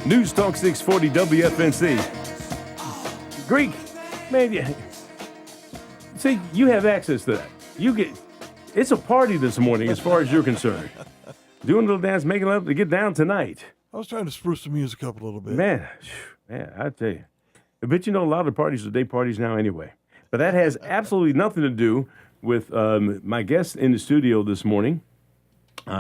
News Talk 640 WFNC. Greek, man, see, you have access to that. It's a party this morning as far as you're concerned. Doing a little dance, making love to get down tonight. I was trying to spruce the music up a little bit. Man, I tell you. But you know, a lot of the parties are day parties now anyway. But that has absolutely nothing to do with my guest in the studio this morning.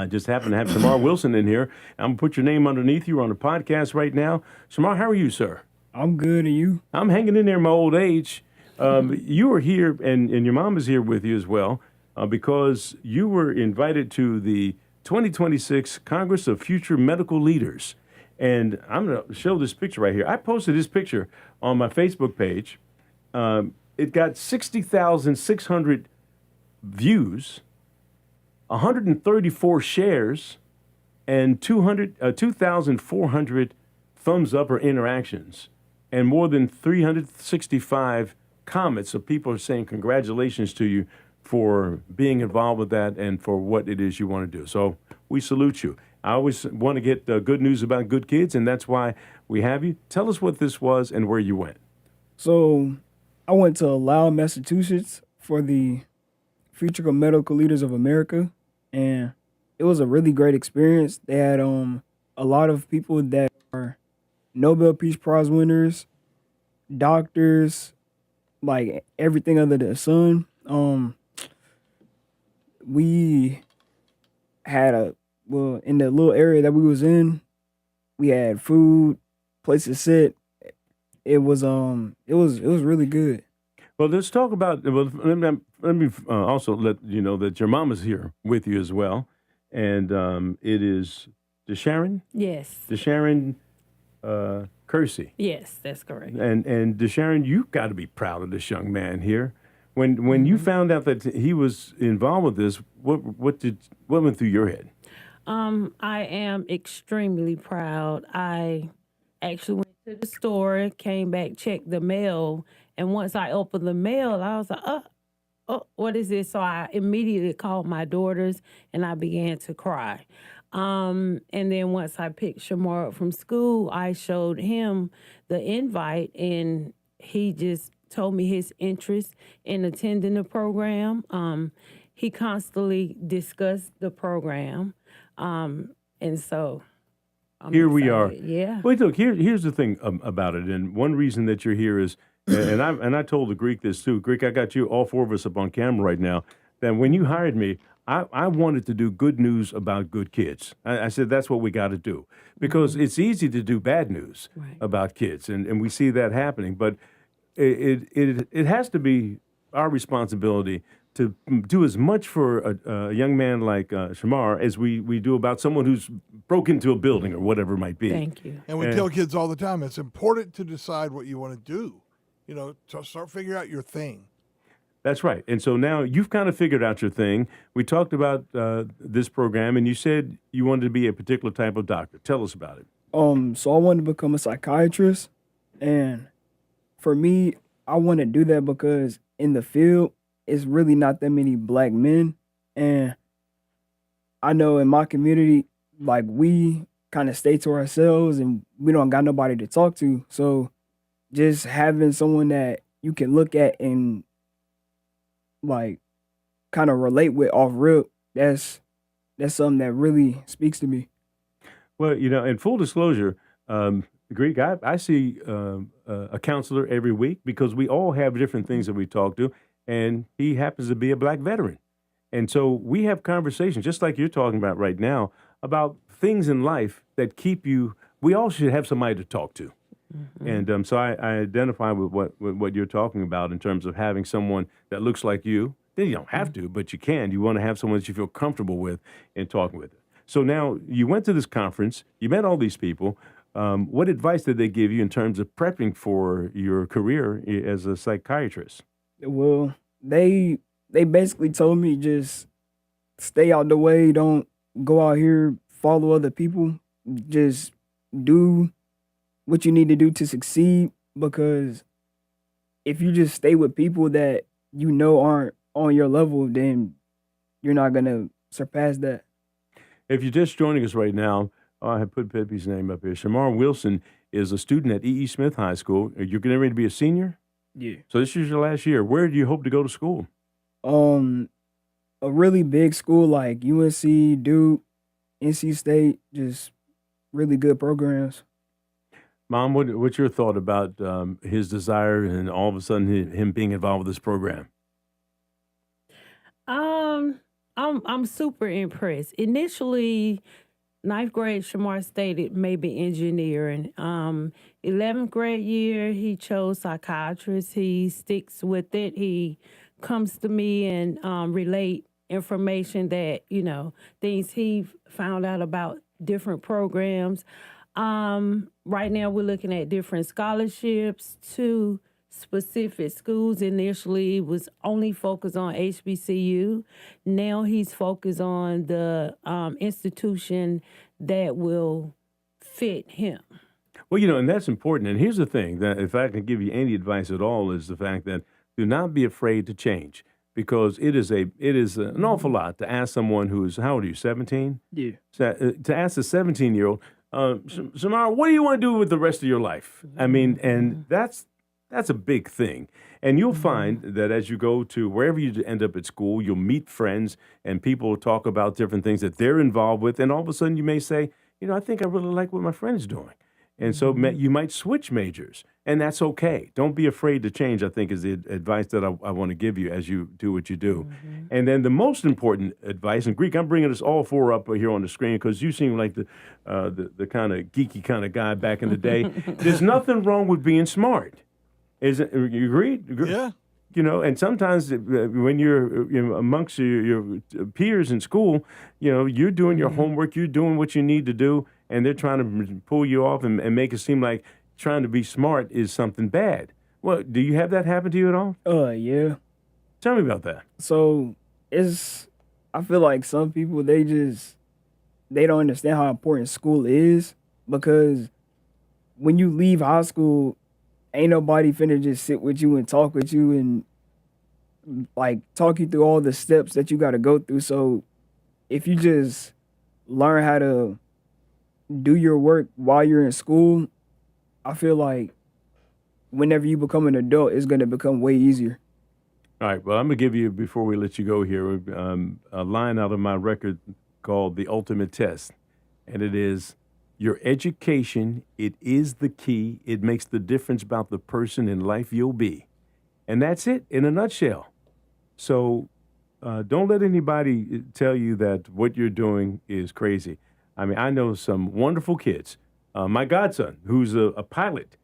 Just happened to have SHAMAR Wilson in here. I'm going to put your name underneath you. We're on the podcast right now. SHAMAR, how are you, sir? I'm good, and you? I'm hanging in there in my old age. You are here, and your mom is here with you as well, because you were invited to the 2026 Congress of Future Medical Leaders. And I'm going to show this picture right here. I posted this picture on my Facebook page. It got 60,600 views, 134 shares, and 2,400 thumbs up or interactions, and more than 365 comments of people saying congratulations to you for being involved with that and for what it is you want to do. So we salute you. I always want to get good news about good kids, and that's why we have you. Tell us what this was and where you went. So I went to Lowell, Massachusetts for the Future Medical Leaders of America, and it was a really great experience. They had a lot of people that are Nobel Peace Prize winners, doctors, like everything under the sun. We had in the little area that we was in, we had food, place to sit. It was really good. Well, let's talk about. Well, let me also let you know that your mom is here with you as well, and it is DESHARON. Yes. DESHARON KERSEY. Yes, that's correct. And DESHARON, you've got to be proud of this young man here. When you found out that he was involved with this, what went through your head? I am extremely proud. I actually went to the store, came back, checked the mail, and once I opened the mail, I was like, oh, what is this? So I immediately called my daughters, and I began to cry. And then once I picked SHAMAR up from school, I showed him the invite, and he just told me his interest in attending the program. He constantly discussed the program. And so I'm here we excited. are. Yeah. Wait, look, here's the thing about it. And one reason that you're here is, and I told the Greek this too. Greek, I got you, all four of us up on camera right now, that when you hired me, I wanted to do good news about good kids. I said, that's what we got to do. Because it's easy to do bad news about kids. And we see that happening. But it has to be our responsibility to do as much for a young man like SHAMAR as we do about someone who's broke into a building or whatever it might be. Thank you. And we tell kids all the time, it's important to decide what you want to do. You know, to start figuring out your thing. That's right. And so now you've kind of figured out your thing. We talked about this program, and you said you wanted to be a particular type of doctor. Tell us about it. So I wanted to become a psychiatrist, and for me, I want to do that because in the field, it's really not that many black men. And I know in my community, like, we kind of stay to ourselves and we don't got nobody to talk to. So just having someone that you can look at and like kind of relate with off rip, that's something that really speaks to me. Well, you know, in full disclosure, Greek, I see a counselor every week because we all have different things that we talk to. And he happens to be a black veteran. And so we have conversations, just like you're talking about right now, about things in life that keep you, we all should have somebody to talk to. Mm-hmm. And so I identify with what you're talking about in terms of having someone that looks like you. Then you don't have to, but you can. You want to have someone that you feel comfortable with and talking with. So now you went to this conference, you met all these people. What advice did they give you in terms of prepping for your career as a psychiatrist? Well, they basically told me just stay out the way, don't go out here, follow other people, just do what you need to do to succeed, because if you just stay with people that you know aren't on your level, then you're not going to surpass that. If you're just joining us right now, Oh, I have put Pepe's name up here. SHAMAR Wilson is a student at E.E. Smith High School. You're getting ready to be a senior? Yeah. So this is your last year. Where do you hope to go to school? A really big school like UNC, Duke, NC State, just really good programs. Mom, what's your thought about his desire and all of a sudden him being involved with this program? I'm super impressed. Initially, ninth grade, Shamar stated maybe engineering. 11th grade year, he chose psychiatrist. He sticks with it. He comes to me and relate information that, things he found out about different programs. Right now, we're looking at different scholarships to specific schools. Initially, was only focused on HBCU. Now he's focused on the institution that will fit him. Well, and that's important. And here's the thing, that if I can give you any advice at all, is the fact that do not be afraid to change, because it is an awful lot to ask someone who's, how old are you, 17? Yeah. To ask a 17-year-old, Samara, what do you want to do with the rest of your life? I mean, and that's a big thing. And you'll find that as you go to wherever you end up at school, you'll meet friends and people will talk about different things that they're involved with. And all of a sudden you may say, I think I really like what my friend's doing. And so you might switch majors, and that's okay. Don't be afraid to change, I think, is the advice that I want to give you as you do what you do. And then the most important advice, and Greek, I'm bringing us all four up here on the screen because you seem like the kind of geeky kind of guy back in the day. There's nothing wrong with being smart. You agree? Yeah. And sometimes when you're amongst your peers in school, you're doing your homework, you're doing what you need to do, and they're trying to pull you off and make it seem like trying to be smart is something bad. Well, do you have that happen to you at all? Yeah. Tell me about that. So I feel like some people, they don't understand how important school is, because when you leave high school, ain't nobody finna just sit with you and talk with you and like talk you through all the steps that you got to go through. So if you just learn how to do your work while you're in school, I feel like whenever you become an adult, it's going to become way easier. All right. Well, I'm going to give you, before we let you go here, a line out of my record called The Ultimate Test. And it is, your education, it is the key. It makes the difference about the person in life you'll be. And that's it in a nutshell. So don't let anybody tell you that what you're doing is crazy. I mean, I know some wonderful kids. My godson, who's a pilot,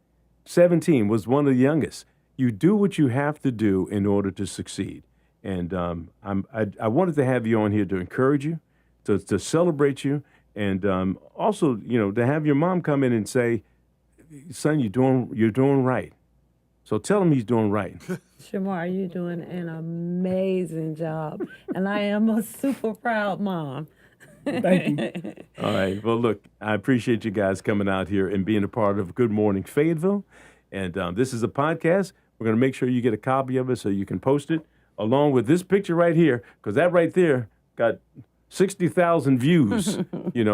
17, was one of the youngest. You do what you have to do in order to succeed. And I wanted to have you on here to encourage you, to celebrate you, and also, to have your mom come in and say, son, you're doing right. So tell him he's doing right. Shamar, you're doing an amazing job, and I am a super proud mom. Thank you. All right. Well, look, I appreciate you guys coming out here and being a part of Good Morning Fayetteville. And this is a podcast. We're going to make sure you get a copy of it so you can post it along with this picture right here, because that right there got 60,000 views,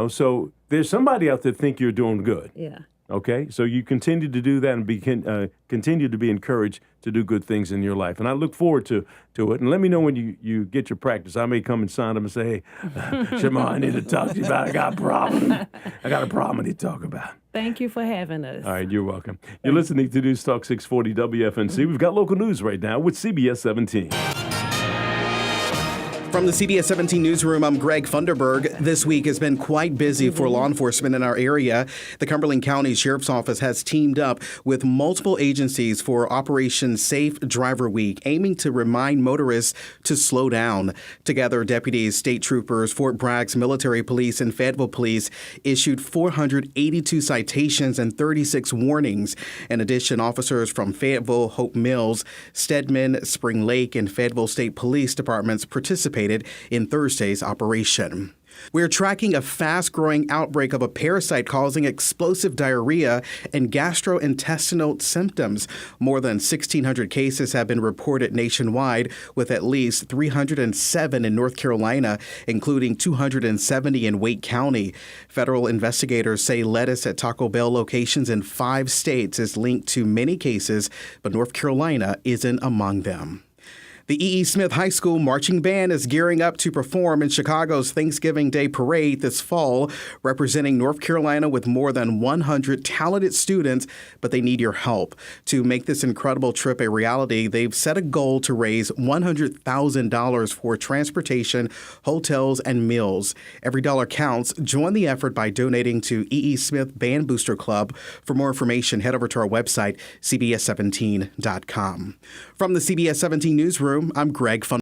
So there's somebody out there think you're doing good. Yeah. Okay? So you continue to do that and continue to be encouraged to do good things in your life. And I look forward to it. And let me know when you get your practice. I may come and sign them and say, hey, Shamar, I need to talk to you about it. I got a problem. I need to talk about. Thank you for having us. All right, you're welcome. You're listening to News Talk 640 WFNC. We've got local news right now with CBS 17. From the CBS 17 newsroom, I'm Greg Funderburg. This week has been quite busy for law enforcement in our area. The Cumberland County Sheriff's Office has teamed up with multiple agencies for Operation Safe Driver Week, aiming to remind motorists to slow down. Together, deputies, state troopers, Fort Bragg's military police, and Fayetteville police issued 482 citations and 36 warnings. In addition, officers from Fayetteville, Hope Mills, Stedman, Spring Lake, and Fayetteville State Police Departments participated in Thursday's operation. We're tracking a fast-growing outbreak of a parasite causing explosive diarrhea and gastrointestinal symptoms. More than 1,600 cases have been reported nationwide, with at least 307 in North Carolina, including 270 in Wake County. Federal investigators say lettuce at Taco Bell locations in 5 states is linked to many cases, but North Carolina isn't among them. The E.E. Smith High School Marching Band is gearing up to perform in Chicago's Thanksgiving Day Parade this fall, representing North Carolina with more than 100 talented students, but they need your help. To make this incredible trip a reality, they've set a goal to raise $100,000 for transportation, hotels, and meals. Every dollar counts. Join the effort by donating to E.E. Smith Band Booster Club. For more information, head over to our website, cbs17.com. From the CBS 17 Newsroom, I'm Greg Funderburg.